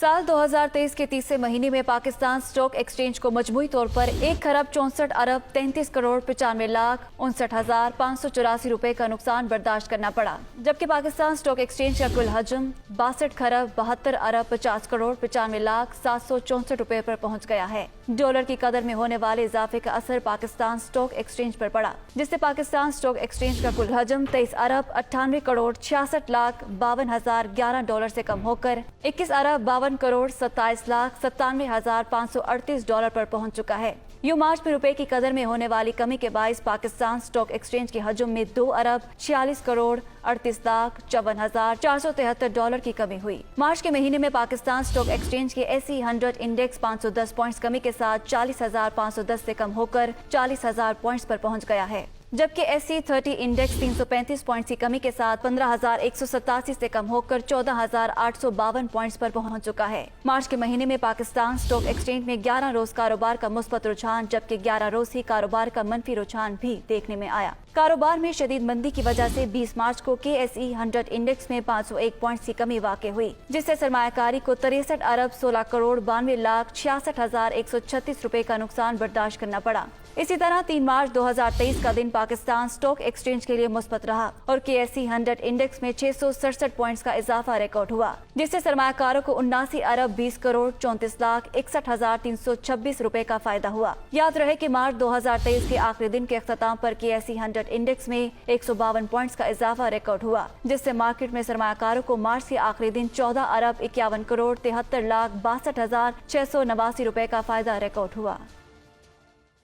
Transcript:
साल 2023 के तीसरे महीने में पाकिस्तान स्टॉक एक्सचेंज को मजमूई तौर पर 1,64,33,95,59,584 रुपए का नुकसान बर्दाश्त करना पड़ा, जबकि पाकिस्तान स्टॉक एक्सचेंज का कुल हजम 62,72,95,764 रुपए पर पहुंच गया है। डॉलर की कदर में होने वाले इजाफे का असर पाकिस्तान स्टॉक एक्सचेंज पर पड़ा, जिससे पाकिस्तान स्टॉक एक्सचेंज का कुल हजम 23,98,66,52,011 डॉलर से कम होकर 21,52,27,97,538 डॉलर पर पहुंच चुका है। यूं मार्च में रुपए की कदर में होने वाली कमी के बायस पाकिस्तान स्टॉक एक्सचेंज के हजम में 2,46,38,54,473 डॉलर की कमी हुई। मार्च के महीने में पाकिस्तान स्टॉक एक्सचेंज के SE 100 इंडेक्स 510 पॉइंट्स कमी के साथ 40,510 से कम होकर 40,000 पॉइंट्स पर पहुंच गया है, जबकि SE 30 इंडेक्स 335 पॉइंट्स की कमी के साथ 15,187 से कम होकर 14,852 पॉइंट्स पर पहुंच चुका है। मार्च के महीने में पाकिस्तान स्टॉक एक्सचेंज में 11 रोज कारोबार का मुस्बत रुझान, जबकि 11 रोज ही कारोबार का मनफी रुझान भी देखने में आया। कारोबार में शदीद मंदी की वजह से 20 मार्च को KSE 100 इंडेक्स में 501 पॉइंट्स की कमी वाक़ हुई, जिससे सरमायाकारी को 63,16,62,66,136 रुपए का नुकसान बर्दाश्त करना पड़ा। इसी तरह 3 मार्च 2023 का दिन पाकिस्तान स्टॉक एक्सचेंज के लिए मुस्बत रहा और KSE 100 इंडेक्स में 667 पॉइंट्स का इजाफा रिकॉर्ड हुआ, जिससे सरमायाकारों को 79,20,64,61,326 रुपए का फायदा हुआ। याद रहे कि मार्च 2023 के आखिरी दिन के अख्ताम पर KSE 100 इंडेक्स में 152 पॉइंट्स का इजाफा रिकॉर्ड हुआ, जिससे मार्केट में सरमायाकारों को मार्च के आखिरी दिन 14,51,73,62,689 रुपए का फायदा रिकॉर्ड हुआ।